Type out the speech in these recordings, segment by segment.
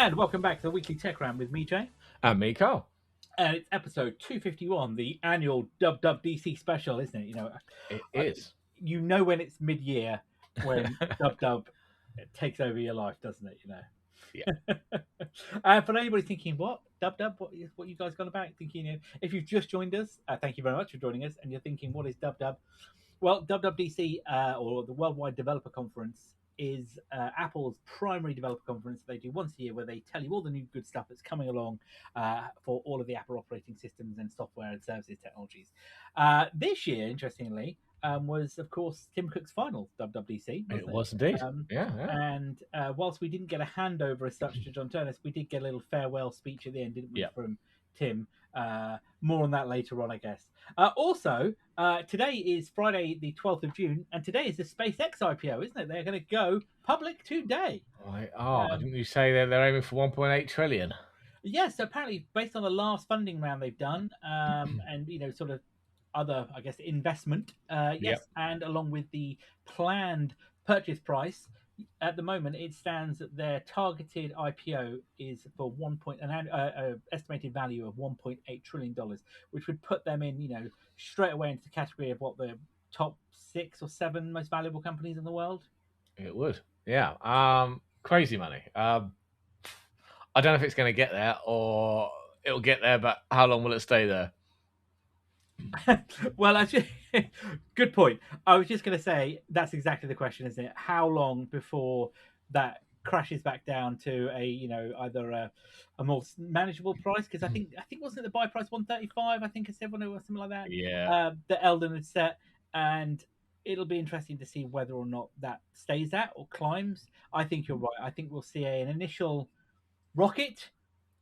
And welcome back to the Weekly Tech Round with me, Jay. And me, Karl. And it's episode 251, the annual WWDC special, isn't it? It is. You know when it's mid-year, when Dub takes over your life, doesn't it? Yeah. For anybody thinking, what? Dub? What you guys got about? Thinking, if you've just joined us, thank you very much for joining us. And you're thinking, what is Dub? Well, WWDC, or the Worldwide Developer Conference, is Apple's primary developer conference they do once a year, where they tell you all the new good stuff that's coming along for all of the Apple operating systems and software and services technologies. This year, interestingly, was, of course, Tim Cook's final WWDC. It was indeed. Yeah. And whilst we didn't get a handover as such to John Turnus, we did get a little farewell speech at the end, didn't we, from Tim? More on that later on, I guess. Also, today is Friday, the 12th of June, and today is the SpaceX IPO, isn't it? They're going to go public today. Didn't you say they're aiming for 1.8 trillion? Yes, apparently, based on the last funding round they've done, and sort of other, I guess, investment. Yes, and along with the planned purchase price. At the moment, it stands that their targeted IPO is for an estimated value of $1.8 trillion, which would put them in, straight away into the category of what the top 6 or 7 most valuable companies in the world. It would, yeah. Crazy money. I don't know if it's going to get there or it'll get there, but how long will it stay there? Well, actually, good point. I was just going to say that's exactly the question, isn't it? How long before that crashes back down to either a more manageable price? Because I think wasn't it the buy price 135? I think I said one or something like that. Yeah. That Eldon had set, and it'll be interesting to see whether or not that stays at or climbs. I think you're right. I think we'll see an initial rocket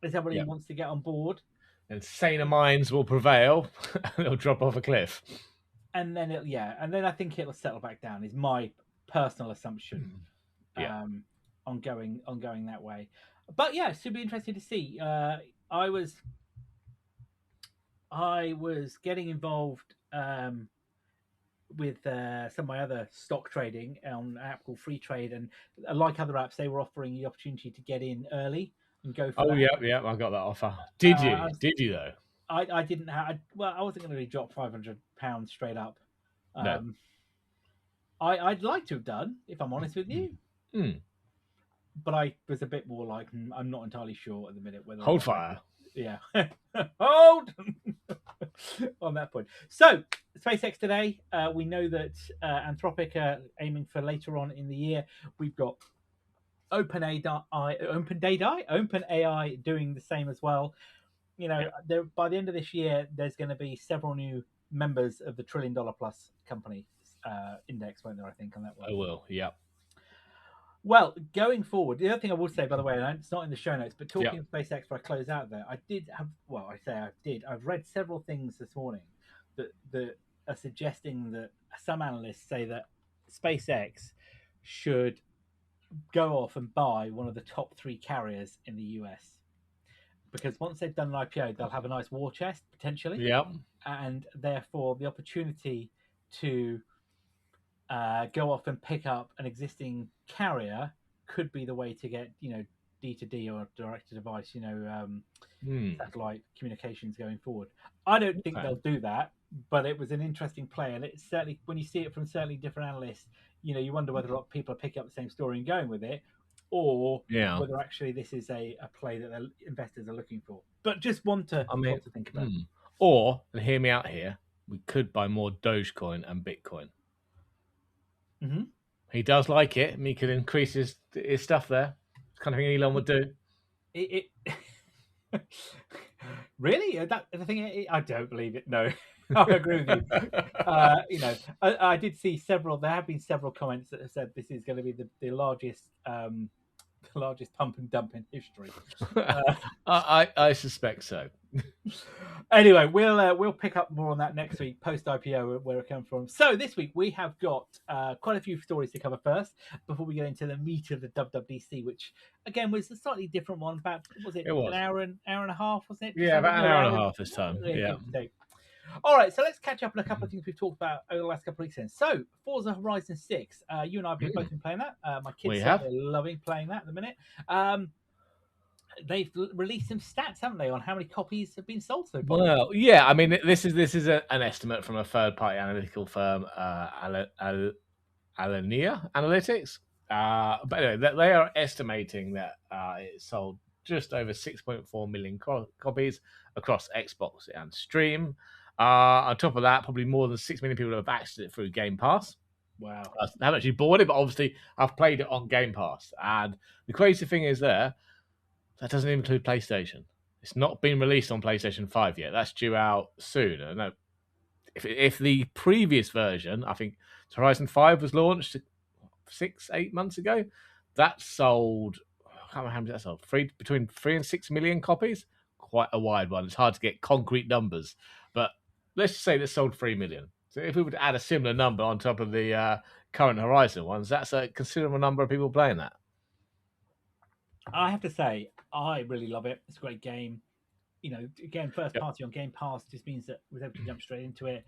as everybody wants to get on board. And saner minds will prevail, and it'll drop off a cliff. And then I think it'll settle back down. Is my personal assumption. On going that way. But yeah, it should be interesting to see. I was getting involved with some of my other stock trading on an app called Free Trade, and like other apps, they were offering the opportunity to get in early and go for that. Yeah, I got that offer. Did you though? I didn't have. I wasn't going to really drop £500 straight up. No. I'd like to have done, if I'm honest with you. But I was a bit more like, I'm not entirely sure at the minute whether. Hold fire. Yeah. Hold on that point. So, SpaceX today, we know that Anthropic are aiming for later on in the year. We've got OpenAI doing the same as well. By the end of this year, there's going to be several new members of the $1 trillion plus company index, won't there? I think on that one. I will. Yeah. Well, going forward, the other thing I would say, by the way, and it's not in the show notes, but talking of SpaceX before I close out there, I've read several things this morning that are suggesting that some analysts say that SpaceX should go off and buy one of the top 3 carriers in the US. Because once they've done an IPO, they'll have a nice war chest, potentially. Yeah. And therefore, the opportunity to go off and pick up an existing carrier could be the way to get, D2D or direct-to-device, satellite communications going forward. I don't think they'll do that, but it was an interesting play. And it's certainly, when you see it from certainly different analysts, you wonder whether or not people are picking up the same story and going with it, or whether actually this is a play that the investors are looking for. But just want to think about. Or, and hear me out here, we could buy more Dogecoin and Bitcoin. Mm-hmm. He does like it, and he could increase his stuff there. It's the kind of thing Elon would do. Really? I don't believe it. No, I agree with you. I did see several. There have been several comments that have said this is going to be the largest pump and dump in history. I suspect so. Anyway, we'll pick up more on that next week, post IPO, where it comes from. So this week we have got quite a few stories to cover first before we get into the meat of the WWDC, which again was a slightly different one. About an hour and a half, wasn't it? Yeah, about an hour and a half this time. Yeah. All right, so let's catch up on a couple of things we've talked about over the last couple of weeks. Then, so Forza Horizon 6, you and I have both been playing that. My kids are loving playing that at the minute. they've released some stats, haven't they, on how many copies have been sold so far? Well, yeah, I mean, this is an estimate from a third-party analytical firm, Alania Analytics. But anyway, they are estimating that it sold just over 6.4 million copies across Xbox and Steam. On top of that, probably more than 6 million people have accessed it through Game Pass. Wow. I haven't actually bought it, but obviously I've played it on Game Pass. And the crazy thing is that doesn't include PlayStation. It's not been released on PlayStation 5 yet. That's due out soon. I don't know. If the previous version, I think Horizon 5 was launched 6-8 months ago, that sold, I can't remember how many that sold, between 3 and 6 million copies. Quite a wide one. It's hard to get concrete numbers, but let's just say that sold 3 million. So if we were to add a similar number on top of the current Horizon ones, that's a considerable number of people playing that. I have to say, I really love it. It's a great game. You know, again, first party on Game Pass just means that we're able to jump straight into it.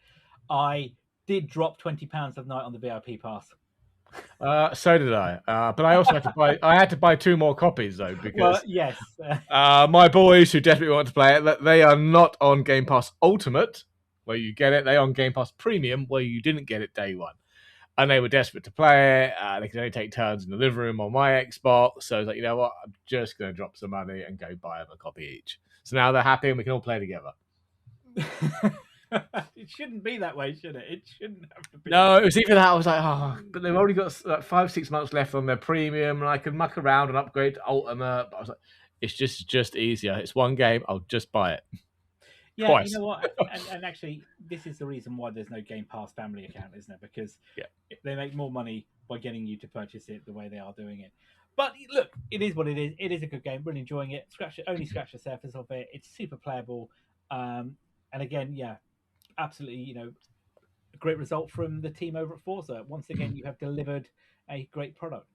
I did drop £20 of night on the VIP pass. So did I, but I also had to buy. I had to buy 2 more copies though because Well, yes, my boys who desperately want to play it, they are not on Game Pass Ultimate, where you get it. They are on Game Pass Premium, where you didn't get it day one, and they were desperate to play it. They could only take turns in the living room on my Xbox, so I was like, you know what, I'm just going to drop some money and go buy them a copy each. So now they're happy and we can all play together. It shouldn't be that way, should it? It shouldn't have to be. No, it was even that. I was like, oh, but they've already got like 5-6 months left on their premium, and I can muck around and upgrade to Ultimate. But I was like, it's just easier. It's one game. I'll just buy it. Yeah, Twice. You know what? And actually, this is the reason why there's no Game Pass family account, isn't it? Because they make more money by getting you to purchase it the way they are doing it. But look, it is what it is. It is a good game. Really enjoying it. Only scratch the surface of it. It's super playable. And again, absolutely, a great result from the team over at Forza. Once again, you have delivered a great product.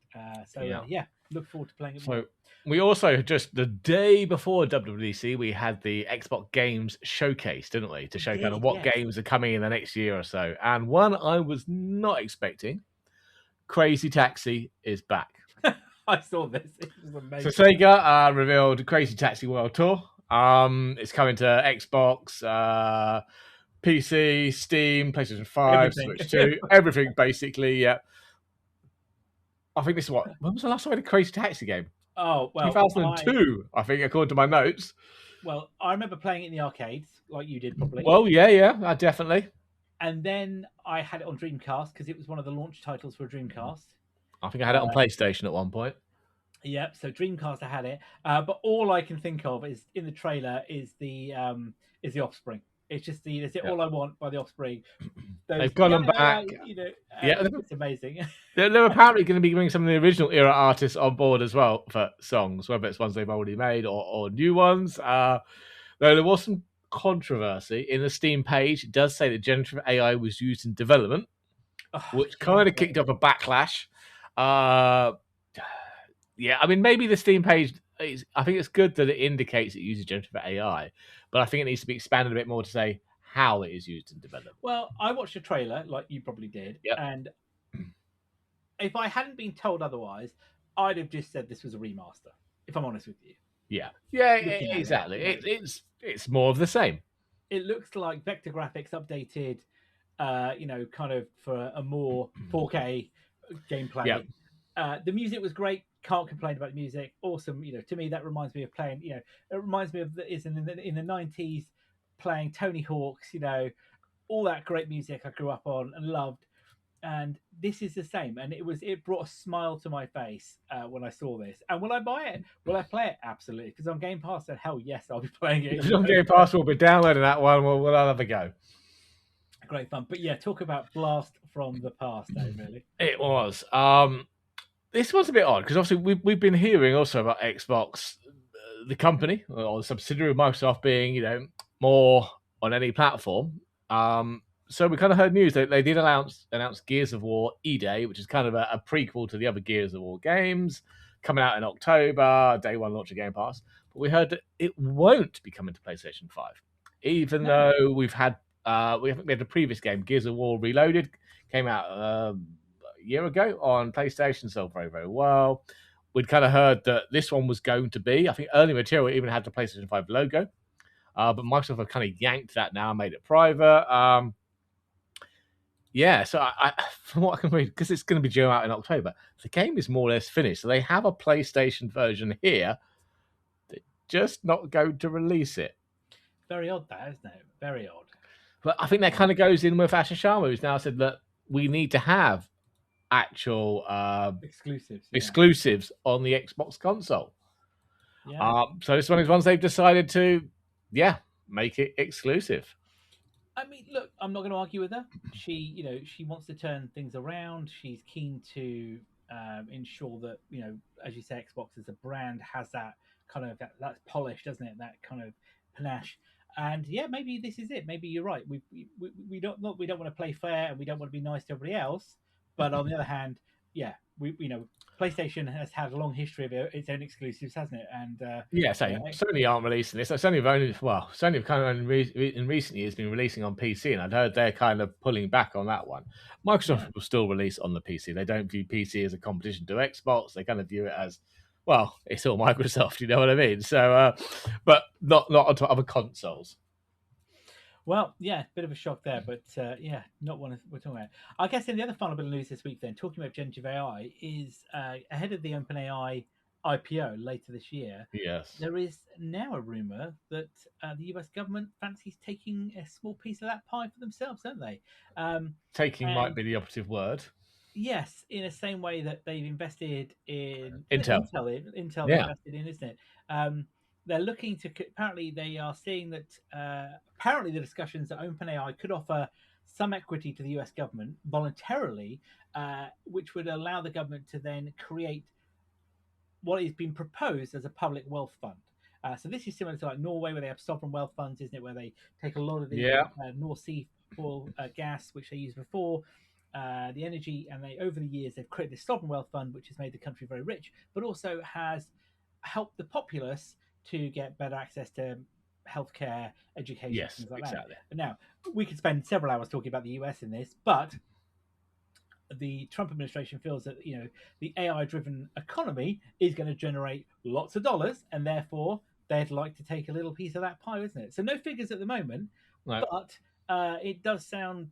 Look forward to playing it more. So we also, just the day before WWDC, we had the Xbox Games Showcase, didn't we? To show kind of what games are coming in the next year or so. And one I was not expecting, Crazy Taxi is back. I saw this. It was amazing. So Sega revealed Crazy Taxi World Tour. It's coming to Xbox, PC, Steam, PlayStation 5, Switch 2, everything basically, yeah. I think this is when was the last time I had a Crazy Taxi game? Oh, well. 2002, I think, according to my notes. Well, I remember playing it in the arcades, like you did probably. Well, yeah, definitely. And then I had it on Dreamcast, because it was one of the launch titles for Dreamcast. I think I had it on PlayStation at one point. Yep, so Dreamcast I had it. But all I can think of is, in the trailer, is the Offspring. It's just All I Want by the Offspring. They've gone them back. It's amazing. They're apparently going to be bringing some of the original era artists on board as well for songs, whether it's ones they've already made or new ones. Though there was some controversy in the Steam page. It does say that generative AI was used in development, which kind of kicked up a backlash. I mean, maybe the Steam page, I think it's good that it indicates it uses generative AI, but I think it needs to be expanded a bit more to say how it is used in development. Well, I watched a trailer, like you probably did, and if I hadn't been told otherwise, I'd have just said this was a remaster, if I'm honest with you. Yeah, exactly. It's more of the same. It looks like vector graphics updated, kind of for a more 4K gameplay. The music was great. Can't complain about the music. Awesome. To me, that reminds me of playing. It reminds me of in the 90s playing Tony Hawk's. All that great music I grew up on and loved. And this is the same. And it brought a smile to my face when I saw this. And will I buy it? Will I play it? Absolutely. Because on Game Pass, then hell yes, I'll be playing it. If it's on Game Pass, we'll be downloading that one. We'll have a go. Great fun. But talk about blast from the past, really. It was. This was a bit odd because obviously we've been hearing also about Xbox, the company or the subsidiary of Microsoft being more on any platform. So we kind of heard news that they did announce Gears of War E-Day, which is kind of a prequel to the other Gears of War games, coming out in October, day one launch of Game Pass. But we heard that it won't be coming to PlayStation 5, even though we had the previous game, Gears of War Reloaded, came out a year ago on PlayStation, sold very, very well. we'd kind of heard that this one was going to be. I think early material even had the PlayStation 5 logo, but Microsoft have kind of yanked that now and made it private. Yeah, so from what I can read, because it's going to be due out in October, the game is more or less finished. So they have a PlayStation version here. They're just not going to release it. Very odd, that, isn't it? Very odd. But I think that kind of goes in with Asher Sharma, who's now said that we need to have actual exclusives on the Xbox console. Yeah. So this one is ones they've decided to, make it exclusive. I mean, look, I'm not going to argue with her. She wants to turn things around. She's keen to ensure that, as you say, Xbox as a brand has that kind of that's polished, doesn't it? That kind of panache. And yeah, maybe this is it. Maybe you're right. We don't want to play fair and we don't want to be nice to everybody else. But on the other hand, yeah, PlayStation has had a long history of its own exclusives, hasn't it? And Sony aren't releasing this. Sony have kind of in recent years been releasing on PC, and I'd heard they're kind of pulling back on that one. Microsoft will still release on the PC. They don't view PC as a competition to Xbox. They kind of view it as, well, it's all Microsoft. You know what I mean? So, but not onto other consoles. Well, yeah, bit of a shock there, but not one we're talking about. I guess in the other final bit of news this week, then, talking about generative AI, is ahead of the OpenAI IPO later this year. Yes, there is now a rumor that the US government fancies taking a small piece of that pie for themselves, don't they? Taking might be the operative word. Yes, in the same way that they've invested in Intel invested in, isn't it? They're looking to. Apparently, they are seeing that. Apparently, the discussions that OpenAI could offer some equity to the US government voluntarily, which would allow the government to then create what has been proposed as a public wealth fund. So this is similar to like Norway, where they have sovereign wealth funds, isn't it? Where they take a lot of the North Sea oil, gas, which they used before, the energy, and over the years they've created this sovereign wealth fund, which has made the country very rich, but also has helped the populace to get better access to healthcare, education, things like that. Now, we could spend several hours talking about the US in this, but the Trump administration feels that the AI-driven economy is going to generate lots of dollars, and therefore they'd like to take a little piece of that pie, isn't it? So no figures at the moment, but it does sound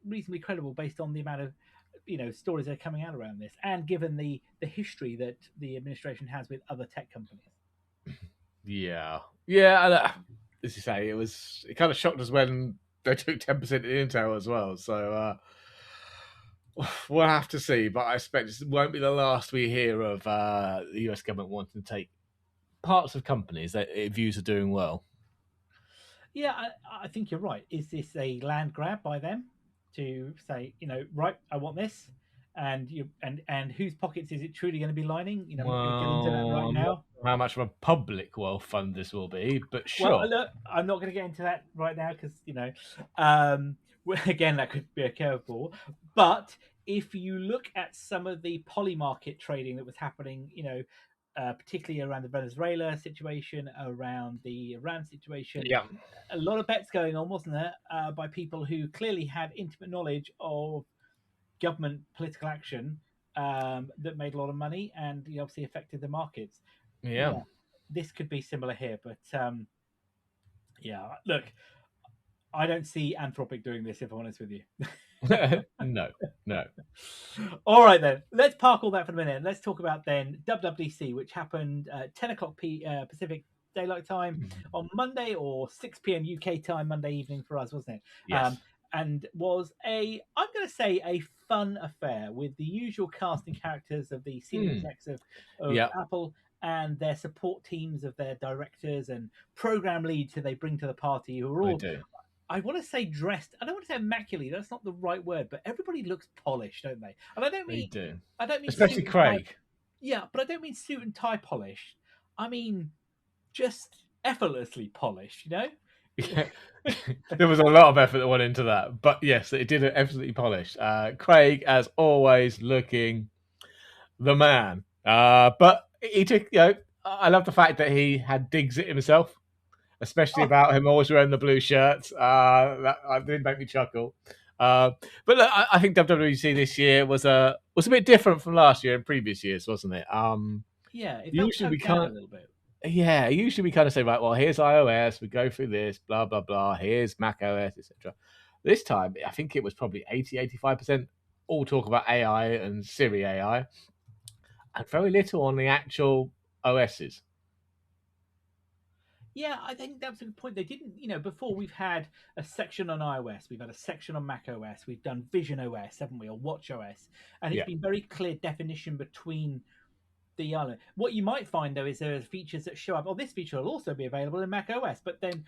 reasonably credible based on the amount of stories that are coming out around this, and given the history that the administration has with other tech companies. Yeah. As you say, it kind of shocked us when they took 10% of Intel as well. So we'll have to see, but I expect it won't be the last we hear of the US government wanting to take parts of companies that it views are doing well. Yeah, I think you're right. Is this a land grab by them to say, right, I want this, and whose pockets is it truly going to be lining? I'm not going to get into that right now. How much of a public wealth fund this will be, but sure. Well, look, I'm not going to get into that right now because again, that could be a curveball. But if you look at some of the polymarket trading that was happening, particularly around the Venezuela situation, around the Iran situation, a lot of bets going on, wasn't there, by people who clearly had intimate knowledge of government political action that made a lot of money and obviously affected the markets. Yeah, this could be similar here, but look, I don't see Anthropic doing this, if I'm honest with you. No. All right, then. Let's park all that for a minute. Let's talk about then WWDC, which happened 10 o'clock Pacific Daylight Time on Monday, or 6 p.m. UK time Monday evening for us, wasn't it? Yes. And was I'm going to say, a fun affair with the usual casting characters of the senior execs of Apple and their support teams of their directors and program leads who they bring to the party, who are all, I want to say, dressed. I don't want to say immaculately. That's not the right word, but everybody looks polished, don't they? And I don't mean especially Craig. But I don't mean suit and tie polished. I mean just effortlessly polished, Yeah. There was a lot of effort that went into that, but yes, it did absolutely polished. Craig, as always, looking the man. But he took, I love the fact that he had digs at himself, especially about him always wearing the blue shirts. That did make me chuckle. But look, I think WWDC this year was a bit different from last year and previous years, wasn't it? Yeah, it felt Usually we toned down a can't. little bit. Yeah, usually we kind of say, right, well, here's iOS, we go through this, blah, blah, blah, here's macOS, etc. This time, I think it was probably 80-85% all talk about AI and Siri AI, and very little on the actual OSs. Yeah, I think that's a good point. They didn't, before we've had a section on iOS, we've had a section on macOS, we've done Vision OS, haven't we, or watchOS, and it's Yeah. been very clear definition between the other. What you might find though is there are features that show up. Oh, this feature will also be available in macOS, but then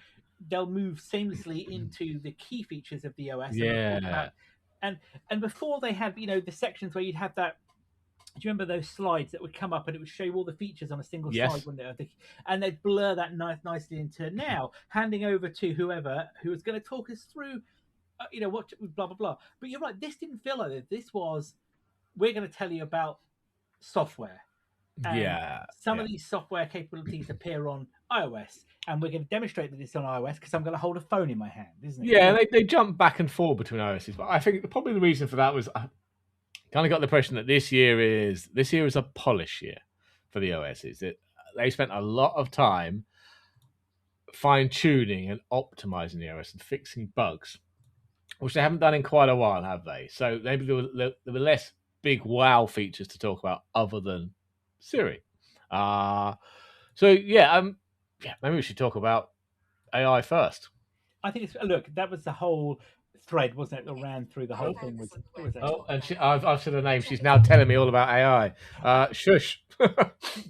they'll move seamlessly into the key features of the OS, and they'll talk Yeah. about. And before they had, the sections where you'd have that. Do you remember those slides that would come up and it would show you all the features on a single slide, Yes. wouldn't it? And they'd blur that nicely into now, handing over to whoever who was going to talk us through, what blah blah blah. But you're right, this didn't feel like this. This was we're going to tell you about software, and Yeah. some Yeah. of these software capabilities appear on iOS, and we're going to demonstrate that it's on iOS because I'm going to hold a phone in my hand, isn't it? Yeah, they jump back and forth between OSs, but I think probably the reason for that was I kind of got the impression that this year is a polish year for the OSs. They spent a lot of time fine tuning and optimizing the OS and fixing bugs, which they haven't done in quite a while, have they? So maybe there were less big wow features to talk about other than Siri. Maybe we should talk about AI first. I think it's look, that was the whole thread, wasn't it, that ran through the whole thing was Oh, and I've said her name. She's now telling me all about AI. Shush.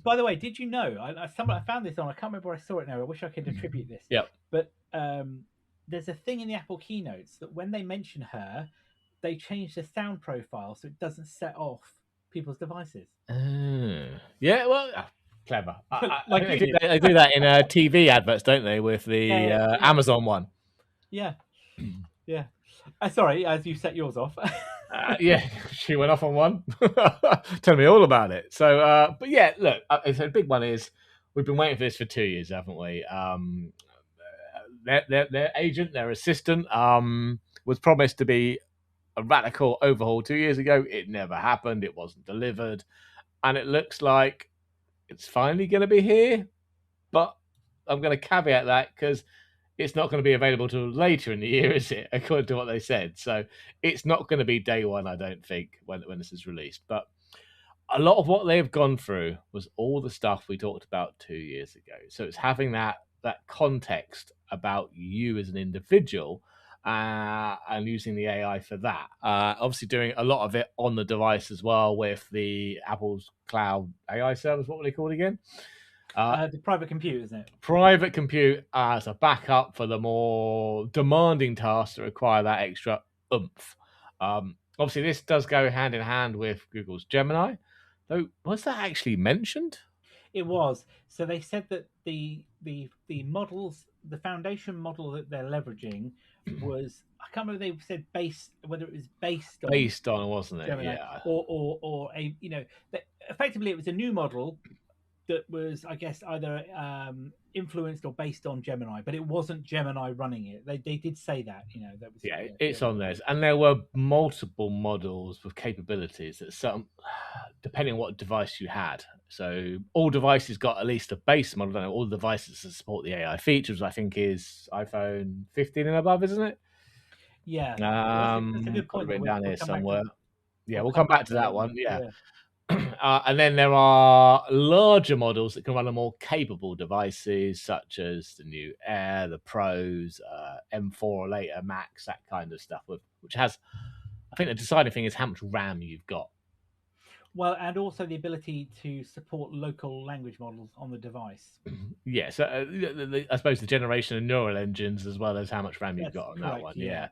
By the way, did you know? I found this on. I can't remember where I saw it now. I wish I could attribute this. Yep. But there's a thing in the Apple keynotes that when they mention her, they change the sound profile so it doesn't set off people's devices. Yeah. Well, clever. Like I think they do that in TV adverts, don't they? With the yeah. Amazon one. Yeah. Yeah. Sorry, as you set yours off. Yeah, she went off on one. Tell me all about it. So, but yeah, look, the big one is we've been waiting for this for 2 years, haven't we? Their agent, their assistant, was promised to be a radical overhaul 2 years ago. It never happened. It wasn't delivered, and it looks like it's finally going to be here. But I'm going to caveat that because it's not going to be available till later in the year, is it? According to what they said. So it's not going to be day one, I don't think, when this is released. But a lot of what they've gone through was all the stuff we talked about 2 years ago. So it's having that context about you as an individual and using the AI for that. Obviously doing a lot of it on the device as well with the Apple's cloud AI service. What were they called again? The private compute, isn't it? Private compute as a backup for the more demanding tasks that require that extra oomph. Obviously, this does go hand in hand with Google's Gemini. Though, was that actually mentioned? It was. So they said that the models, the foundation model that they're leveraging was, I can't remember if they said whether it was based on wasn't it? Gemini, Yeah. or a effectively it was a new model that was, I guess, either influenced or based on Gemini, but it wasn't Gemini running it. They did say that, that was it's on theirs, and there were multiple models with capabilities that some, depending on what device you had. So all devices got at least a base model. Don't know, all devices that support the AI features, I think, is iPhone 15 and above, isn't it? Yeah, that's a good point. Written down here somewhere. We'll come come back to that one. Yeah. And then there are larger models that can run on more capable devices, such as the new Air, the Pros, M4 or later Max, that kind of stuff. Which has, I think, the deciding thing is how much RAM you've got. Well, and also the ability to support local language models on the device. Yeah, so I suppose the generation of neural engines as well as how much RAM you've got on that one. Yeah.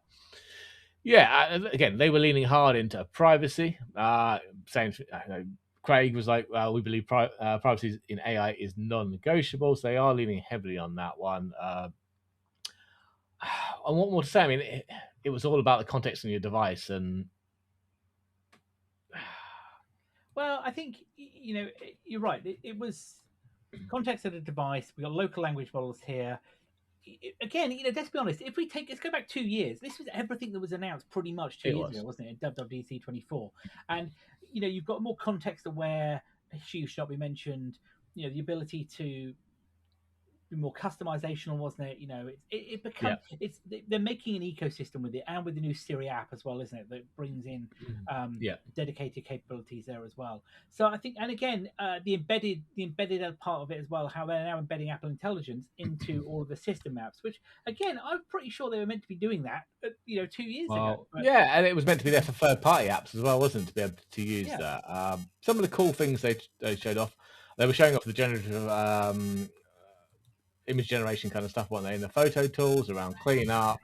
Again, they were leaning hard into privacy, saying, Craig was like, well, we believe privacy in AI is non-negotiable, so they are leaning heavily on that one. And what more to say? I mean, it was all about the context on your device, and well, I think you're right. It was context of the device. We got local language models here. Again, let's be honest. Let's go back 2 years. This was everything that was announced pretty much 2 years ago, wasn't it? In WWDC 24, and you've got more context aware She Should Not Be Mentioned. The ability to more customizational, wasn't it? It Yeah. becomes they're making an ecosystem with it, and with the new Siri app as well, isn't it? That brings in Yeah. dedicated capabilities there as well. So I think, and again, the embedded part of it as well, how they're now embedding Apple Intelligence into all of the system apps, which again, I'm pretty sure they were meant to be doing that, 2 years ago. Well, But yeah, and it was meant to be there for third-party apps as well, wasn't it, to be able to use yeah, that? Some of the cool things they showed off, they were showing off the generative image generation kind of stuff, weren't they? In the photo tools around cleaning up,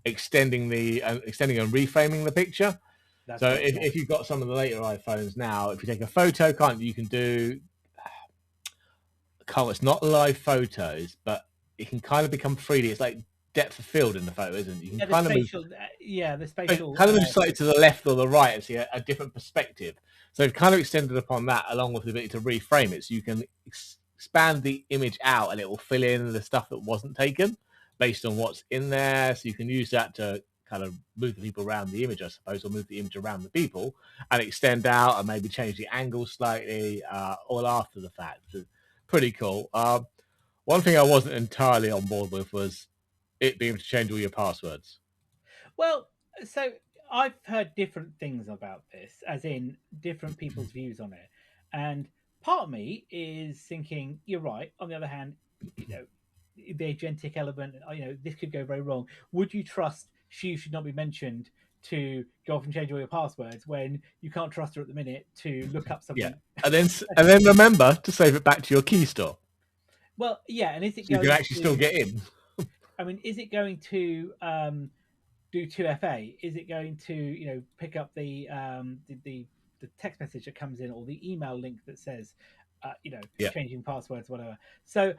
extending and reframing the picture. that's So right. Yeah. if you've got some of the later iPhones now, if you take a photo, you can do, Carl, it's not live photos, but it can kind of become 3D. It's like depth of field in the photo, isn't it? You can Yeah, kind of move, the spatial. slightly to the left or the right and see a different perspective. So they've kind of extended upon that, along with the ability to reframe it, so you can expand the image out and it will fill in the stuff that wasn't taken based on what's in there. So you can use that to kind of move the people around the image, I suppose, or move the image around the people and extend out and maybe change the angle slightly, all after the fact. So pretty cool. One thing I wasn't entirely on board with was it being able to change all your passwords. Well, so I've heard different things about this, as in different people's views on it. And part of me is thinking, you're right. On the other hand, you know, the agentic element, this could go very wrong. Would you trust She Should Not Be Mentioned to go off and change all your passwords when you can't trust her at the minute to look up Yeah, something? and then remember to save it back to your key store, Well, yeah. And is it so you can going actually still to, get in. I mean, is it going to do 2FA? Is it going to pick up the text message that comes in, or the email link that says Yeah. changing passwords, whatever? So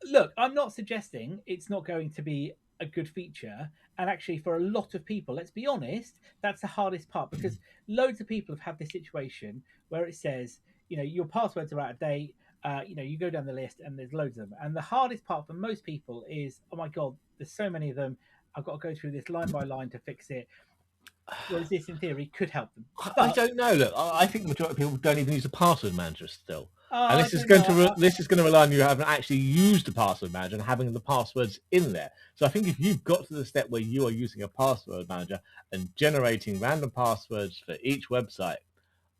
look, I'm not suggesting it's not going to be a good feature, and actually for a lot of people, let's be honest, that's the hardest part, because loads of people have had this situation where it says your passwords are out of date. You go down the list and there's loads of them, and the hardest part for most people is, oh my god, there's so many of them, I've got to go through this line by line to fix it. Whereas this, in theory, could help them. I But don't know. Look, I think the majority of people don't even use a password manager still, and I this is don't going know. to rely on you having actually used the password manager and having the passwords in there. So I think if you've got to the step where you are using a password manager and generating random passwords for each website,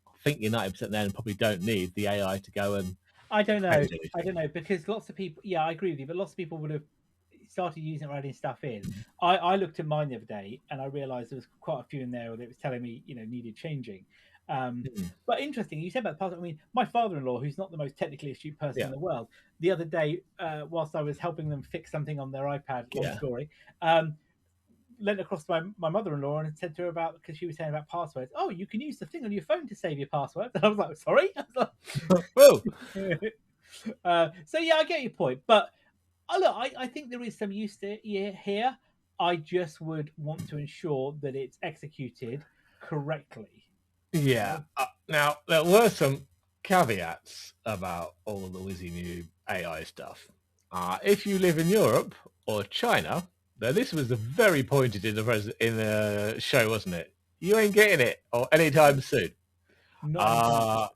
I think you're 90% there and probably don't need the AI to go and I don't know. change I anything. don't know, because lots of people. Yeah, I agree with you, but lots of people would have started using it, writing stuff in. I looked at mine the other day and I realised there was quite a few in there that it was telling me needed changing. But interesting, you said about the password. I mean, my father-in-law, who's not the most technically astute person Yeah, in the world, the other day, whilst I was helping them fix something on their iPad, long yeah. story, leant across to my mother-in-law and said to her about, because she was saying about passwords. Oh, you can use the thing on your phone to save your password. And I was like, sorry. I was Well, like, so yeah, I get your point, but look, I think there is some use to here. I just would want to ensure that it's executed correctly. yeah. Now there were some caveats about all the whizzy new AI stuff. If you live in Europe or China, now this was very pointed in the show, wasn't it? You ain't getting it or anytime soon. Not anytime soon. Uh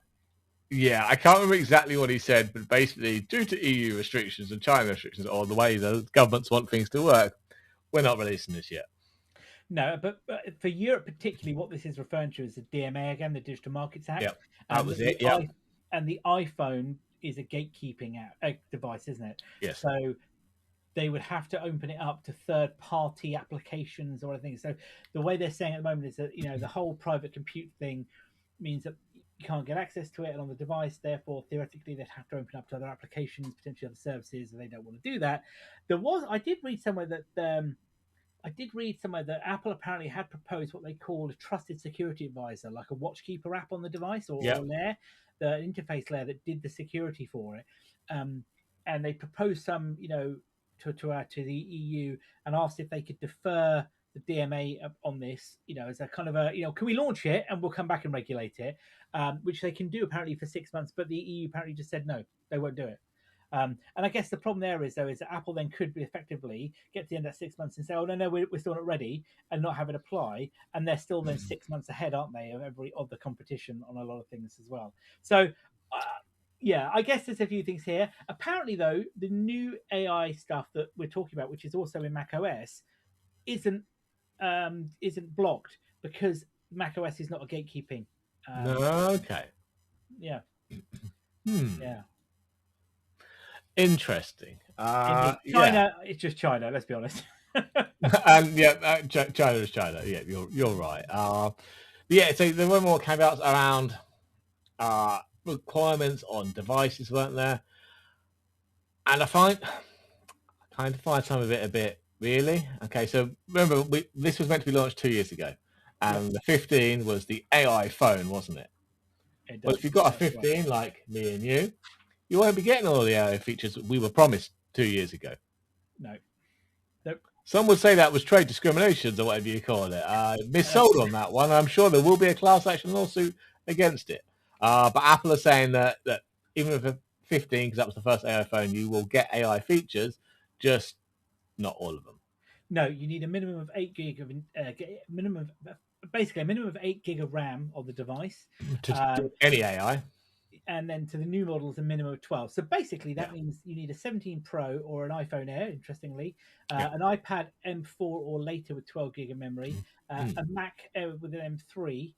yeah, I can't remember exactly what he said, but basically, due to EU restrictions and China restrictions, or the way the governments want things to work, we're not releasing this yet. No, but for Europe particularly, what this is referring to is the DMA again, the Digital Markets Act, Yep, that and was it. Yep. the iPhone is a gatekeeping device, isn't it? Yes. So they would have to open it up to third-party applications or anything. So the way they're saying at the moment is that the whole private compute thing means that you can't get access to it on the device. Therefore, theoretically, they'd have to open up to other applications, potentially other services, and they don't want to do that. I did read somewhere that Apple apparently had proposed what they call a trusted security advisor, like a WatchKeeper app on the device, or Yep. layer, the interface layer that did the security for it. And they proposed some, to the EU, and asked if they could defer the DMA on this, as a kind of can we launch it and we'll come back and regulate it, which they can do apparently for 6 months, but the EU apparently just said no, they won't do it. And I guess the problem there is that Apple then could be effectively get to the end of that 6 months and say, oh, no, we're still not ready, and not have it apply. And they're still then 6 months ahead, aren't they, of the competition on a lot of things as well. So Yeah, I guess there's a few things here. Apparently, though, the new AI stuff that we're talking about, which is also in macOS, isn't isn't blocked because macOS is not a gatekeeping. No, Um, okay. yeah, Hmm. yeah. Ininteresting. Indeed, Yeah. China. It's just China. Let's be honest. And yeah, China is China. Yeah, you're right. Yeah, so there were more caveats around requirements on devices, weren't there? And kind of find some of it a bit really. Okay, so remember, this was meant to be launched 2 years ago, Yep, and the 15 was the AI phone, wasn't it? it Well, does. if you've got a That's right. 15 like me and you won't be getting all the AI features we were promised 2 years ago. No, nope. Some would say that was trade discrimination, or whatever you call it. Missold on that one. I'm sure there will be a class action lawsuit against it. But Apple are saying that even with a 15, because that was the first AI phone, you will get AI features, just not all of them. No, you need a minimum of 8 gig of minimum basically a minimum of 8 gig of RAM on the device. To Um, any AI. and then to the new models, a minimum of 12. So basically, Yeah. that means you need a 17 Pro or an iPhone Air, interestingly, Yeah. an iPad M4 or later with 12 gig of memory, a Mac Air with an M3,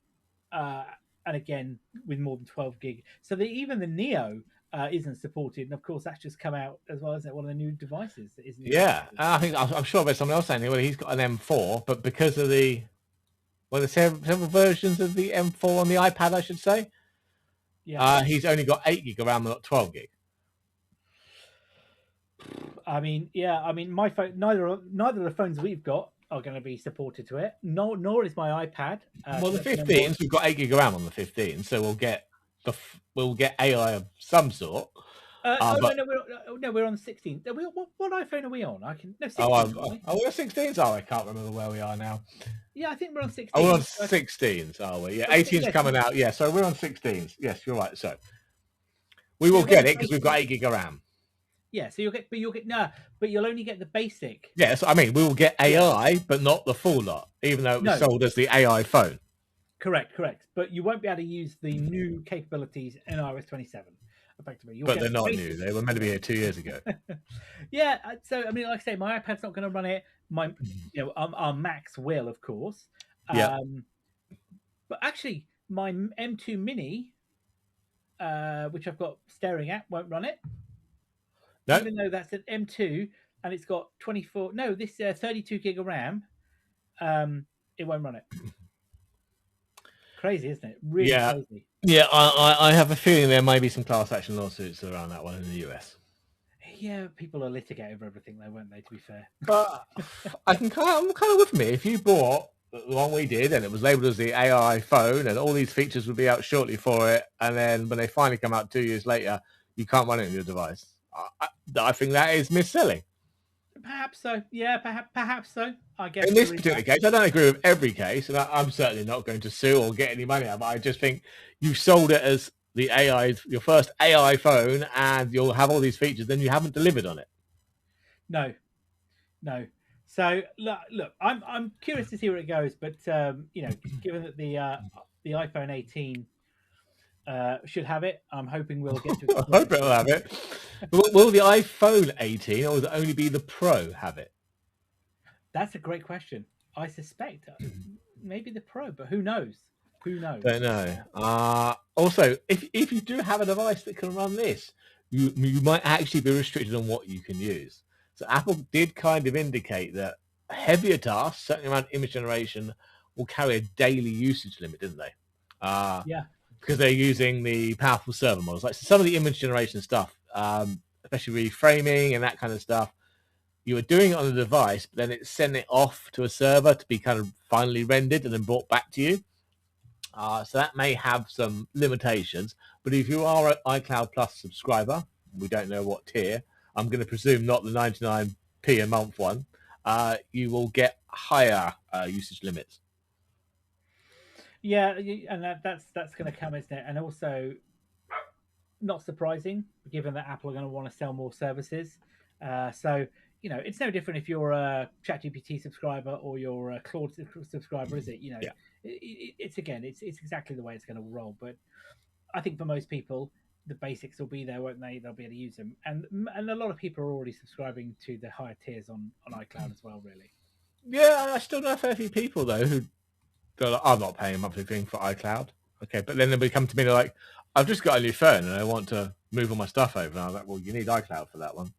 and again with more than 12 gig. So even the Neo isn't supported, and of course that's just come out as well, isn't it? One of the new devices that isn't even Yeah. supported. I think I'm sure there's someone else saying well, he's got an M4, but because of the several versions of the M4 on the iPad, I should say, Yeah, he's only got 8 gig of RAM, not 12 gig. I mean, yeah, I mean, my phone, neither of the phones we've got are going to be supported to it. No, nor is my iPad. Well, the 'Cause I can only watch. 15s, we've got 8 gig of RAM on the 15, so we'll get AI of some sort. Oh no, But no, we're on the 16. What iPhone are we on? I can no oh, 16, aren't we? we're on 16s. Oh, I can't remember where we are now. Yeah, I think we're on Oh, we're on 16. 16s, are we? Yeah, Well, 18's yes, coming out. Yeah, so we're on 16s. Yes, you're right. So we so will you'll get get the it because we've got basic. 8 gig of RAM. Yeah, so you'll get no, but you'll only get the basic. Yes, I mean we will get Yeah, AI, but not the full lot, even though it was no, sold as the AI phone. correct. But you won't be able to use the new capabilities in iOS 27. Effectively, you'll But get they're the not new. basic. They were meant to be here 2 years ago. Yeah, so I mean, like I say, my iPad's not going to run it. Our Macs will, of course. Yeah. But actually, my M2 Mini, which I've got staring at, won't run it. No. Even though that's an M2 and it's got 24, no, this 32 gig of RAM, it won't run it. Crazy, isn't it? Really Yeah. crazy. Yeah. I have a feeling there may be some class action lawsuits around that one in the US. Yeah, people will litigate over everything, though, won't they? To be fair, But I'm kind of with me. If you bought the one we did and it was labeled as the AI phone and all these features would be out shortly for it, and then when they finally come out 2 years later, you can't run it on your device. I think that is mis-selling. perhaps so. Yeah, perhaps so. I guess In this there is particular that. case, I don't agree with every case, and I'm certainly not going to sue or get any money out of it. I just think you sold it as the AI, your first AI phone, and you'll have all these features, then you haven't delivered on it. No. So look, I'm curious to see where it goes, but given that the iPhone 18 should have it, I'm hoping we'll get to I explore hope it. it'll have it. Will the iPhone 18 or will it only be the Pro have it? That's a great question. I suspect maybe the Pro, but who knows? Who knows? Don't know. Also, if you do have a device that can run this, you might actually be restricted on what you can use. So Apple did kind of indicate that heavier tasks, certainly around image generation, will carry a daily usage limit, didn't they? Yeah, Because they're using the powerful server models. Like some of the image generation stuff, especially reframing and that kind of stuff, you were doing it on the device, but then it's sending it off to a server to be kind of finally rendered and then brought back to you. So that may have some limitations. But if you are an iCloud Plus subscriber, we don't know what tier, I'm going to presume not the 99p a month one, you will get higher usage limits. yeah, and that's going to come, isn't it? And also, not surprising, given that Apple are going to want to sell more services. So it's no different if you're a ChatGPT subscriber or you're a Claude subscriber, is it? Yeah. It's exactly the way it's going to roll. But I think for most people, the basics will be there, won't they? They'll be able to use them, and a lot of people are already subscribing to the higher tiers on iCloud as well. Really. Yeah, I still know a fair few people though who go, like, I'm not paying a monthly thing for iCloud. Okay, but then they come to me, they're like, I've just got a new phone and I want to move all my stuff over. And I was like, well, you need iCloud for that one.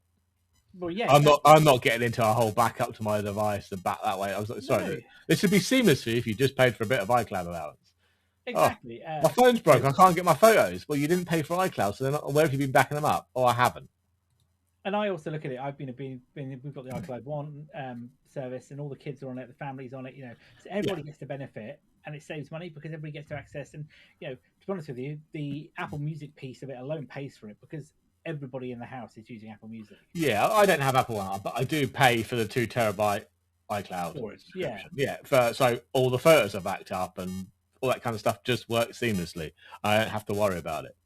Well, yeah, I'm exactly. not. I'm not getting into a whole backup to my device and back that way. I was like, sorry, No, this would be seamless for you if you just paid for a bit of iCloud allowance. Oh, exactly. my phone's broke. I can't get my photos. Well, you didn't pay for iCloud, so where have you been backing them up? Oh, I haven't. And I also look at it. I've been we've got the iCloud One service, and all the kids are on it, the families on it. So everybody gets the benefit, and it saves money because everybody gets to access. And to be honest with you, the Apple Music piece of it alone pays for it because everybody in the house is using Apple Music. Yeah, I don't have Apple One, but I do pay for the 2 terabyte iCloud storage. subscription. Yeah, so all the photos are backed up and all that kind of stuff just works seamlessly. I don't have to worry about it.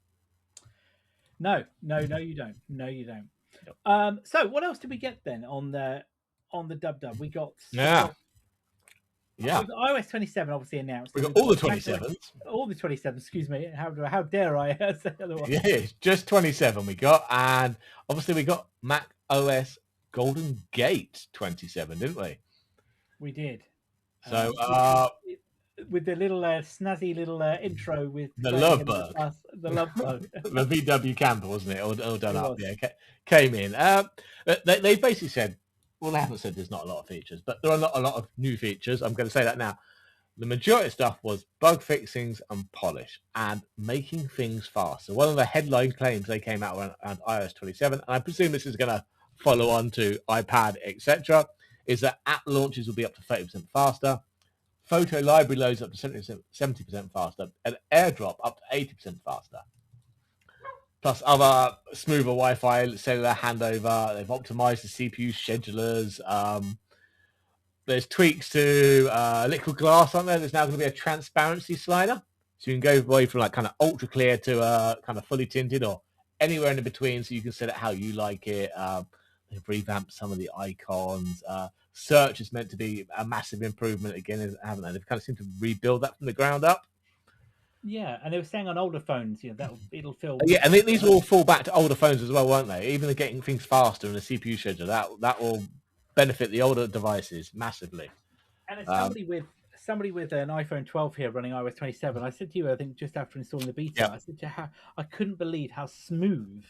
No, you don't. No, you don't. So what else did we get then on the dub? We got Yeah. iOS 27 obviously announced. We got all the 27s. All the 27. Excuse me. How dare I say otherwise? Yeah, just 27 we got, and obviously we got Mac OS Golden Gate 27, didn't we? We did. So with the little snazzy little intro with the love bug, the love bug, the VW camper, wasn't it? All done up. Was. Yeah, came in. They basically said, well, they haven't said there's not a lot of features, but there are not a lot of new features. I'm going to say that now. The majority of stuff was bug fixings and polish and making things faster. One of the headline claims they came out around iOS 27, and I presume this is going to follow on to iPad, etc., is that app launches will be up to 30% faster, photo library loads up to 70% faster, and AirDrop up to 80% faster. Plus other smoother Wi-Fi, cellular handover. They've optimized the CPU schedulers. There's tweaks to liquid glass on there. There's now going to be a transparency slider. So you can go away from like kind of ultra clear to kind of fully tinted or anywhere in between. So you can set it how you like it. They've revamped some of the icons. Search is meant to be a massive improvement again, haven't they? They've kind of seemed to rebuild that from the ground up. Yeah, and they were saying on older phones, it'll feel. Yeah, and these will all fall back to older phones as well, won't they? Even getting things faster and the CPU scheduler, that will benefit the older devices massively. And as somebody with an iPhone 12 here running iOS 27, I said to you, I think just after installing the beta, I said to you I couldn't believe how smooth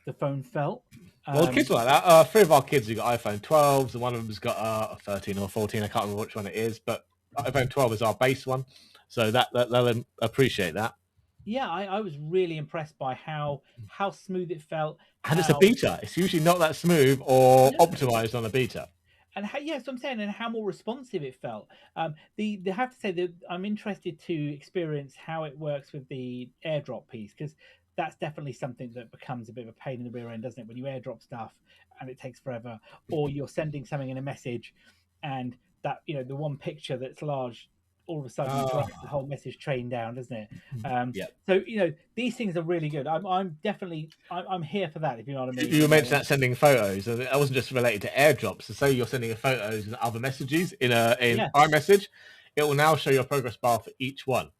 the phone felt. Well, kids like that. 3 of our kids have got iPhone 12s, and one of them's got a 13 or 14. I can't remember which one it is, but iPhone 12 is our base one, so that they'll appreciate that. Yeah, I was really impressed by how smooth it felt. And it's a beta. It's usually not that smooth or optimized on a beta. And so I'm saying, and how more responsive it felt. They have to say that I'm interested to experience how it works with the AirDrop piece, because that's definitely something that becomes a bit of a pain in the rear end, doesn't it? When you AirDrop stuff and it takes forever, or you're sending something in a message, and that the one picture that's large, all of a sudden drags the whole message train down, doesn't it? So these things are really good. I'm definitely here for that, if you know what I mean. You mentioned that sending photos, and that wasn't just related to AirDrops. So say you're sending photos and other messages in iMessage, it will now show your progress bar for each one,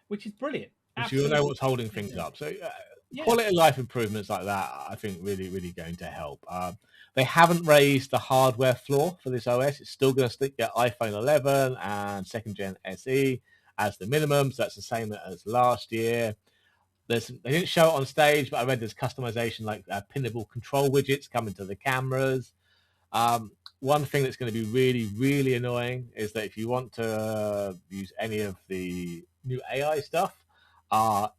which is brilliant. Which you'll know what's holding things up. So quality of life improvements like that, I think, really, really going to help. They haven't raised the hardware floor for this OS. It's still going to stick at iPhone 11 and 2nd Gen SE as the minimum. So that's the same as last year. They didn't show it on stage, but I read there's customization like pinnable control widgets coming to the cameras. One thing that's going to be really, really annoying is that if you want to use any of the new AI stuff,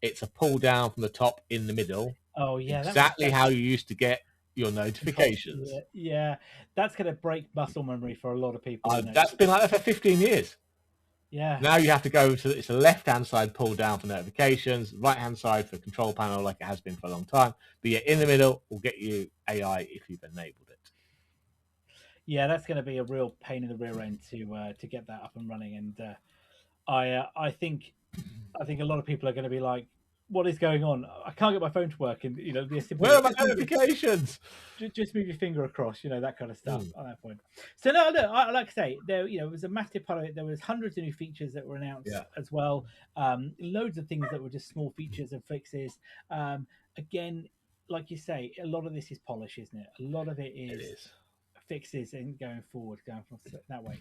it's a pull down from the top in the middle. Oh yeah, exactly how you used to get your notifications. Yeah, that's going to break muscle memory for a lot of people. That's been like that for 15 years. Yeah. Now you have to go to it's a left-hand side pull down for notifications, right-hand side for control panel, like it has been for a long time. But yeah, in the middle will get you AI if you've enabled it. Yeah, that's going to be a real pain in the rear end to get that up and running. And I think a lot of people are going to be like, what is going on? I can't get my phone to work, and the simple Where are my notifications? just move your finger across, that kind of stuff at that point. So no, look, like I say, there, it was a massive part of it. There was hundreds of new features that were announced as well. Loads of things that were just small features and fixes. Again, like you say, a lot of this is polish, isn't it? A lot of it is fixes and going forward, going from that way.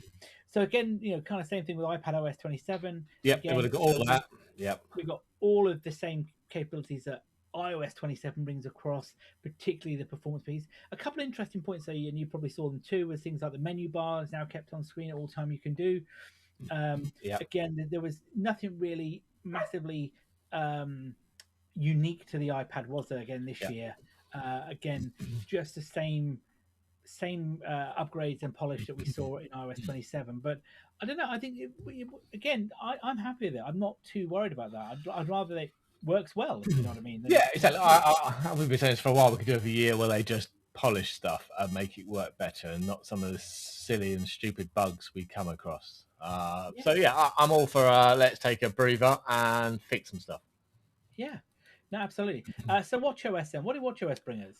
So again, kind of same thing with iPadOS 27. Yep, again, it would have got all of that. Yep, we got all of the same capabilities that iOS 27 brings across, particularly the performance piece. A couple of interesting points there, and you probably saw them too, was things like the menu bar is now kept on screen at all time you can do. Again, there was nothing really massively unique to the iPad, was there, again this year? Again, just the same upgrades and polish that we saw in iOS 27. But I don't know. I think again, I'm happy with it. I'm not too worried about that. I'd rather it works well, if you know what I mean. Exactly. We've been saying this for a while. We could do every year where they just polish stuff and make it work better, and not some of the silly and stupid bugs we come across. So I'm all for let's take a breather and fix some stuff. Yeah, no, absolutely. So watchOS then. What did watchOS bring us?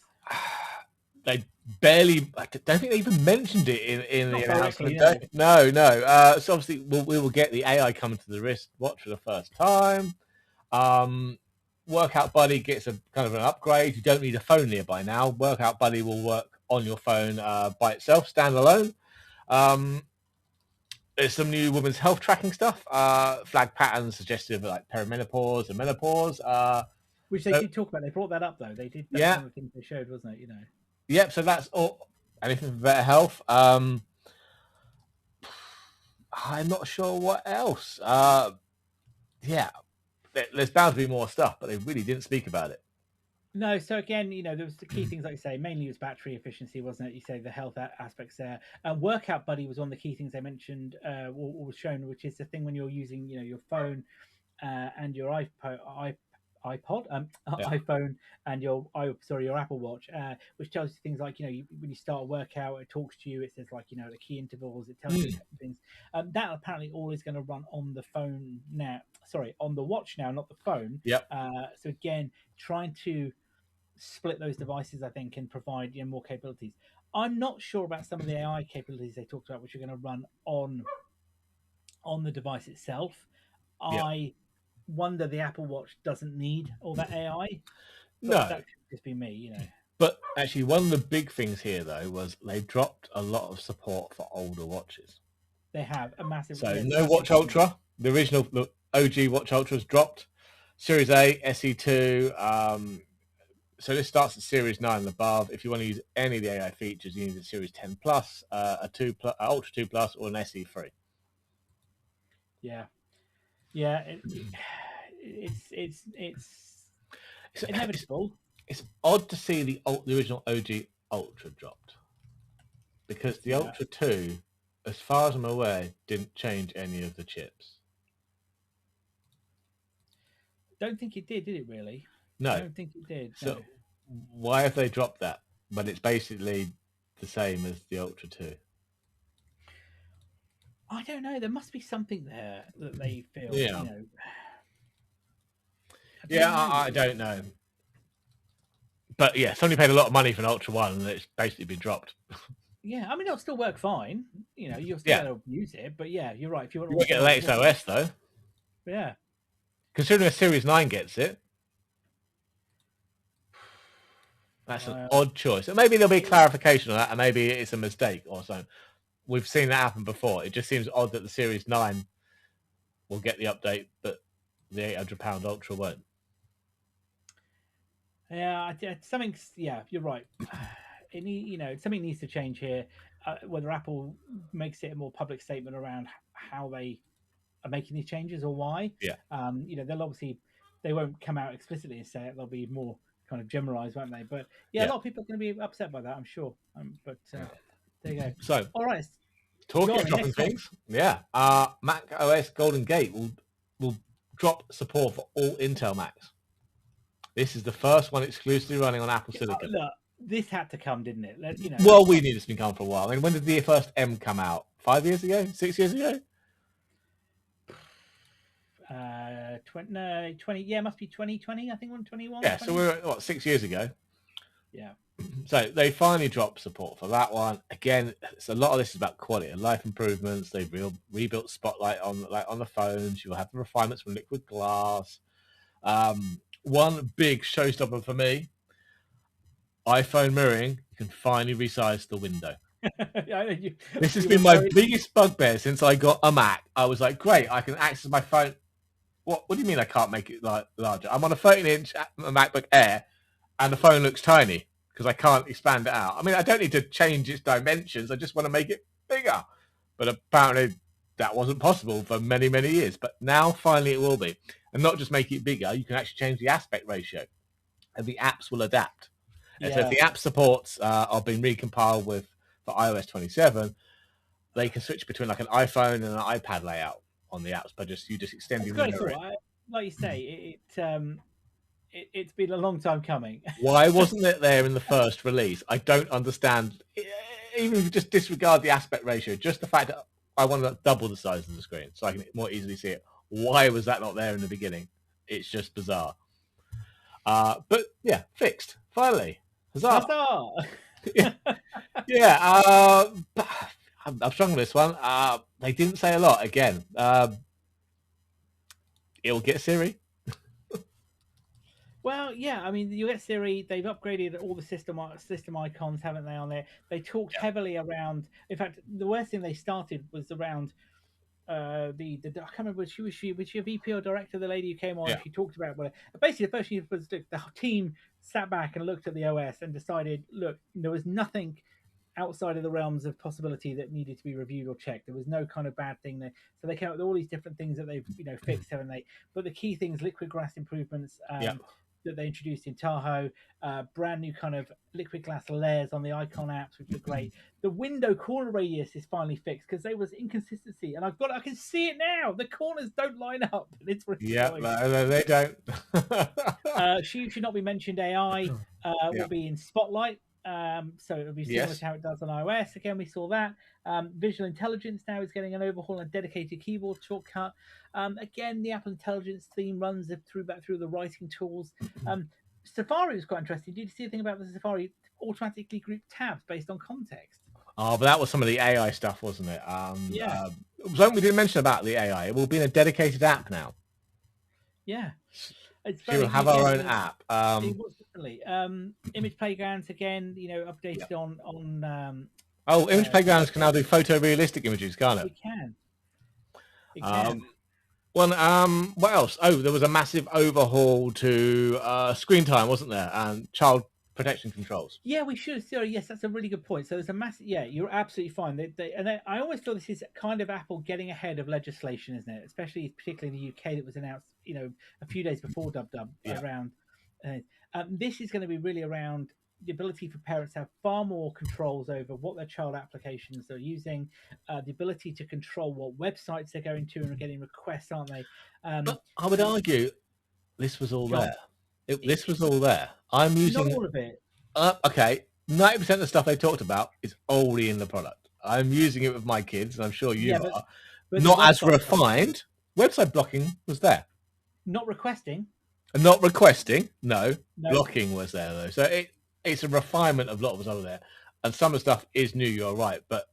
They barely. I don't think they even mentioned it in the announcement. No. So obviously we will get the AI coming to the wristwatch for the first time. Workout Buddy gets a kind of an upgrade. You don't need a phone nearby now. Workout Buddy will work on your phone by itself, standalone. There's some new women's health tracking stuff. Flag patterns suggestive of like perimenopause and menopause. Which they did talk about. They brought that up though. They did. That's one of the things they showed, wasn't it? Yep. So that's all. Anything for better health. I'm not sure what else. There's bound to be more stuff, but they really didn't speak about it. No, so again, there was the key things, like you say, mainly it was battery efficiency, wasn't it? You say the health aspects there. Workout Buddy was one of the key things they mentioned, or was shown, which is the thing when you're using, your phone and your iPhone and your Apple Watch, which tells you things like, when you start a workout, it talks to you, it says like, the key intervals, it tells you things. That apparently all is going to run on the phone now. Sorry, on the watch now, not the phone. So again, trying to split those devices, I think, and provide more capabilities. I'm not sure about some of the AI capabilities they talked about, which are going to run on the device itself. I wonder the Apple Watch doesn't need all that AI. No, that could just be me, But actually, one of the big things here, though, was they dropped a lot of support for older watches. They have a massive. So no Watch Ultra. The original OG Watch Ultra's dropped. Series A, SE2. So this starts at Series 9 and above. If you want to use any of the AI features, you need a Series 10 Plus, a Ultra 2 Plus, or an SE3. Yeah. It's inevitable. It's odd to see the original OG Ultra dropped, because the Ultra 2, as far as I'm aware, didn't change any of the chips. Don't think it did it really? No. I don't think it did. So why have they dropped that? But it's basically the same as the Ultra 2. I don't know. There must be something there that they feel. I don't know. But yeah, Sony paid a lot of money for an Ultra 1, and it's basically been dropped. Yeah, I mean, it'll still work fine. You'll still going to use it. But yeah, you're right. If you want to get the latest OS, though. Yeah. Considering a Series 9 gets it, that's an odd choice. And maybe there'll be clarification on that, and maybe it's a mistake or something. We've seen that happen before. It just seems odd that the Series 9 will get the update, but the £800 Ultra won't. Yeah, something's. Yeah, you're right. Something needs to change here. Whether Apple makes it a more public statement around how they are making these changes or why. Yeah. They'll obviously, they won't come out explicitly and say it. They'll be more kind of generalized, won't they? But a lot of people are going to be upset by that, I'm sure. But there you go. So, all right. Talking of dropping things, macOS Golden Gate will drop support for all Intel Macs. This is the first one exclusively running on Apple Silicon. Look, this had to come, didn't it? Well, we knew this had been coming for a while. I mean, when did the first M come out? 5 years ago? 6 years ago? 20, yeah, must be 2020. I think 121. Yeah, so we're what 6 years ago. Yeah. So they finally dropped support for that one. Again, a lot of this is about quality of life improvements. They've rebuilt Spotlight on the phones. You'll have the refinements from liquid glass. One big showstopper for me: iPhone mirroring. You can finally resize the window. This has been my biggest bugbear since I got a Mac. I was like, great, I can access my phone. What do you mean I can't make it larger? I'm on a 13-inch MacBook Air, and the phone looks tiny because I can't expand it out. I mean, I don't need to change its dimensions. I just want to make it bigger. But apparently that wasn't possible for many, many years. But now, finally, it will be. And not just make it bigger, you can actually change the aspect ratio. And the apps will adapt. And so if the app supports are being recompiled for iOS 27, they can switch between like an iPhone and an iPad layout on the apps by just extending the mirror. Like you say, it's been a long time coming. Why wasn't it there in the first release? I don't understand. Even if you just disregard the aspect ratio, just the fact that I want to double the size of the screen so I can more easily see it. Why was that not there in the beginning? It's just bizarre. But yeah, fixed finally. Huzzah! Yeah. I'm struggling with this one. They didn't say a lot again. It'll get Siri. Well, yeah, I mean, you get Siri. They've upgraded all the system icons, haven't they? On there, they talked heavily around. In fact, the worst thing they started was around the I can't remember was she a VP or director, the lady who came on. She talked about basically the first thing was the team sat back and looked at the OS and decided, look, there was nothing outside of the realms of possibility that needed to be reviewed or checked. There was no kind of bad thing there, so they came up with all these different things that they've fixed, haven't they? But the key things, liquid glass improvements that they introduced in Tahoe, brand new kind of liquid glass layers on the icon apps, which are great. The window corner radius is finally fixed because there was inconsistency, and I can see it now. The corners don't line up, and it's really they don't. She should not be mentioned. AI will be in Spotlight. So it'll be similar to how it does on iOS. Again, we saw that. Visual intelligence now is getting an overhaul and dedicated keyboard shortcut. Again, the Apple Intelligence theme runs back through the writing tools. Safari was quite interesting. Did you see anything about the Safari automatically grouped tabs based on context? Oh, but that was some of the AI stuff, wasn't it? Something we didn't mention about the AI. It will be in a dedicated app now. Yeah. She will have our own app. Image Playgrounds again, updated on. Image Playgrounds can now do photorealistic images, can't it? It can. What else? Oh, there was a massive overhaul to screen time, wasn't there? And child protection controls. Yeah, we should. Yes, that's a really good point. So there's a massive. Yeah, you're absolutely fine. I always feel this is kind of Apple getting ahead of legislation, isn't it? Especially, particularly in the UK, that was announced, a few days before Dub around. This is going to be really around the ability for parents to have far more controls over what their child applications they're using, the ability to control what websites they're going to and getting requests, aren't they? But I would argue this was all there. This was all there. I'm using not all of it. Okay, 90% of the stuff they talked about is already in the product. I'm using it with my kids, and I'm sure you are. But not as refined. Website blocking was there. Not requesting. Not requesting. No. Blocking was there though. So it's a refinement of a lot of what's over there, and some of the stuff is new. You're right, but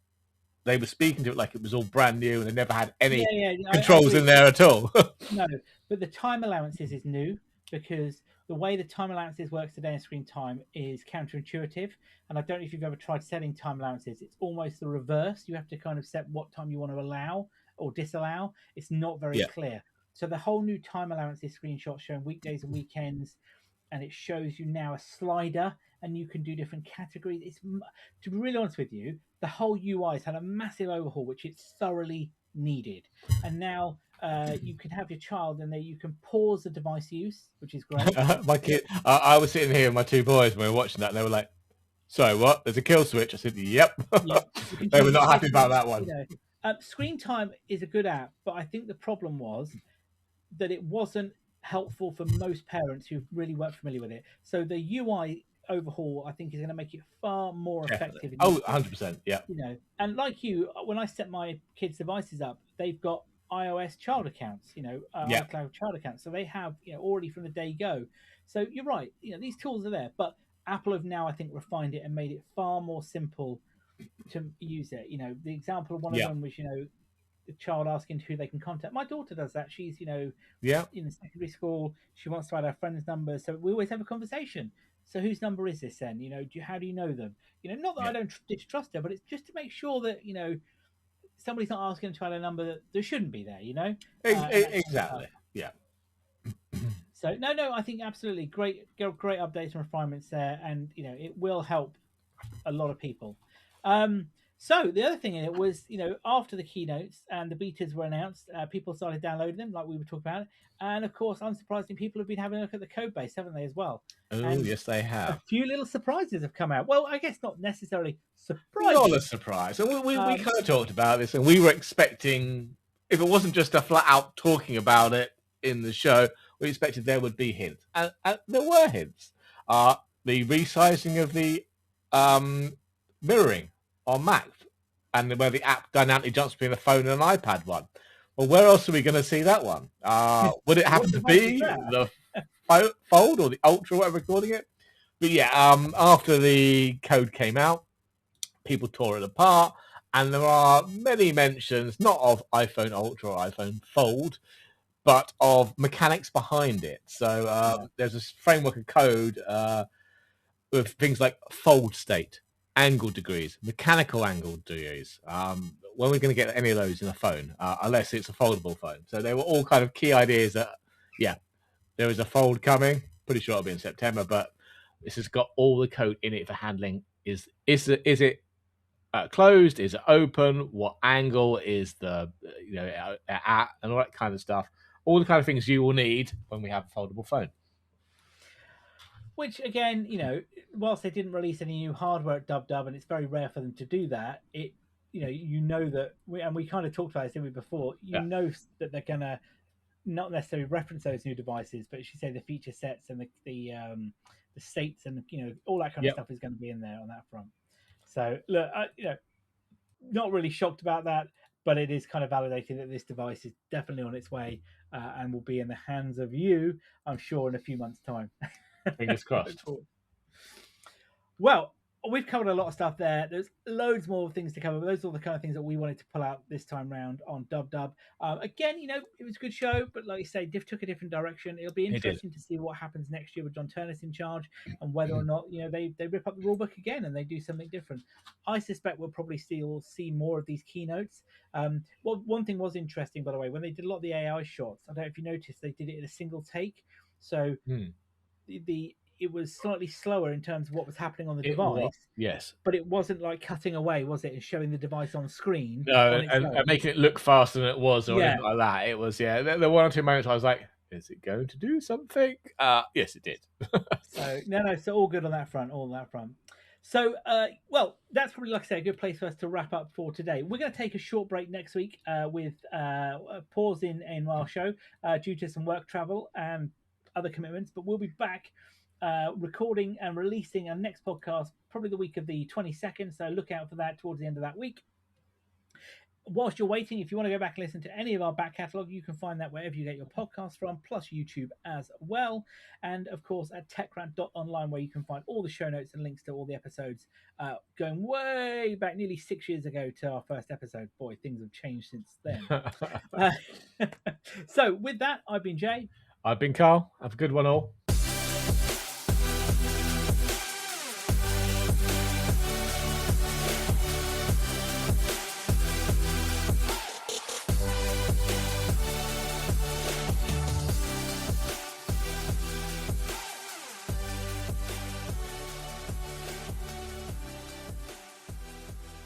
they were speaking to it like it was all brand new, and they never had any controls in there at all. No, but the time allowances is new because the way the time allowances works today in screen time is counterintuitive. And I don't know if you've ever tried setting time allowances. It's almost the reverse. You have to kind of set what time you want to allow or disallow. It's not very clear. So the whole new time allowances screenshot showing weekdays and weekends, and it shows you now a slider, and you can do different categories. It's, to be really honest with you, the whole UI has had a massive overhaul, which it's thoroughly needed. And now you can have your child, and you can pause the device use, which is great. My kid, I was sitting here with my two boys when we were watching that, and they were like, "So what? There's a kill switch." I said, "Yep." They were not happy about that one. Screen Time is a good app, but I think the problem was that it wasn't helpful for most parents who really weren't familiar with it. So the UI overhaul, I think, is going to make it far more effective. 100%. Yeah. And like you, when I set my kids' devices up, they've got iOS child accounts, Yeah. iCloud child accounts. So they have, already from the day go. So you're right. These tools are there, but Apple have now, I think, refined it and made it far more simple to use it. The example of one of Yeah. them was, the child asking who they can contact. My daughter does that. She's, Yeah. in secondary school. She wants to add her friend's number, so we always have a conversation. So whose number is this then? How do you know them? Not that I Yeah. don't distrust her, but it's just to make sure that somebody's not asking to add a number that there shouldn't be there. And that kind of stuff. Exactly. Yeah. So no, I think absolutely great updates and refinements there, and it will help a lot of people. So the other thing in it was, after the keynotes and the betas were announced, people started downloading them, like we were talking about, and of course, unsurprisingly, people have been having a look at the code base, haven't they, as well? Oh, And yes, they a have. few little surprises have come out. Well, I guess not necessarily Not a surprises. surprise. And we Um, kind of talked about this, and we were expecting, if it wasn't just a flat out talking about it in the show, we expected there would be hints. And there were hints. The resizing of the mirroring on Mac, and where the app dynamically jumps between a phone and an iPad one. Well, where else are we going to see that one? Would it happen what to device is be that? the Fold or the Ultra, whatever we're calling it? But yeah, after the code came out, people tore it apart, and there are many mentions, not of iPhone Ultra or iPhone Fold, but of mechanics behind it. So Yeah. there's a framework of code with things like fold state, angle degrees, mechanical angle degrees. When are we going to get any of those in a phone, unless it's a foldable phone? So they were all kind of key ideas that, yeah, there is a fold coming. Pretty sure it'll be in September, but this has got all the code in it for handling. Is it closed? Is it open? What angle is the at, and all that kind of stuff? All the kind of things you will need when we have a foldable phone. Which again, whilst they didn't release any new hardware at DubDub, and it's very rare for them to do that, that we kind of talked about this, didn't we, before? Yeah. That they're gonna not necessarily reference those new devices, but she said the feature sets and the states and all that kind of stuff is going to be in there on that front. So look, not really shocked about that, but it is kind of validated that this device is definitely on its way and will be in the hands of you, I'm sure, in a few months' time. Fingers crossed. Well, we've covered a lot of stuff there. There's loads more things to cover, but those are the kind of things that we wanted to pull out this time round on DubDub. Again, it was a good show, but like you say, Diff took a different direction. It'll be interesting to see what happens next year with John Turnus in charge and whether or not they rip up the rulebook again and they do something different. I suspect we'll probably still see more of these keynotes. Well, one thing was interesting, by the way, when they did a lot of the AI shots. I don't know if you noticed, they did it in a single take, so it was slightly slower in terms of what was happening on the device. Yes. But it wasn't like cutting away, was it, and showing the device on screen? No, and making it look faster than it was or anything like that. It was, there were one or two moments I was like, is it going to do something? Yes, it did. So, no, so all good on that front, So, well, that's probably, like I say, a good place for us to wrap up for today. We're going to take a short break next week with a pause in our show due to some work travel and other commitments, but we'll be back recording and releasing our next podcast probably the week of the 22nd, so look out for that towards the end of that week. Whilst you're waiting, if you want to go back and listen to any of our back catalogue, you can find that wherever you get your podcasts from, plus YouTube as well. And of course at techrant.online, where you can find all the show notes and links to all the episodes going way back, nearly 6 years ago, to our first episode. Boy, things have changed since then. So with that, I've been Jay. I've been Karl. Have a good one all.